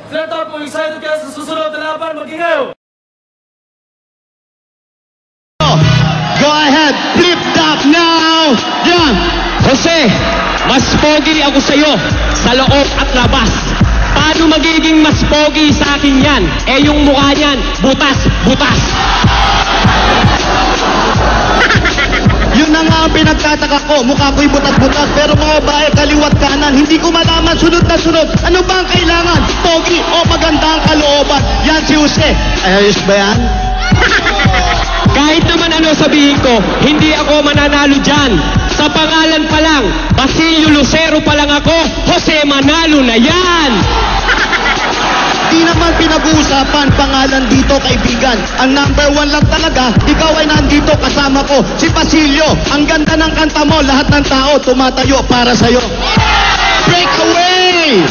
Senator po, excited kayo sa susunod na laban, mag-ingayo! Go ahead, flip top now! Yan! Jose, mas pogi ako sa'yo sa loob at labas. Paano magiging mas pogi sa akin yan? Eh yung mukha niyan, butas. Yun na nga ang pinagtataka ko. Mukha ko'y butas-butas, pero mga bae, kaliwat kanan. Hindi ko malaman, sunod na sunod. Ano ba ang kailangan? Pogi o maganda ang kalooban? Yan si Jose. Ayos ba yan? Kahit naman ano sabihin ko, hindi ako mananalo dyan. Sa pangalan pa lang, Basilio Lucero pa lang ako, Jose Manalo na yan! Di naman pinag-uusapan pangalan dito, kaibigan. Ang number 1 lang talaga, ikaw ay nandito kasama ko. Si Basilio, ang ganda ng kanta mo, lahat ng tao tumatayo para sa'yo. Breakaway!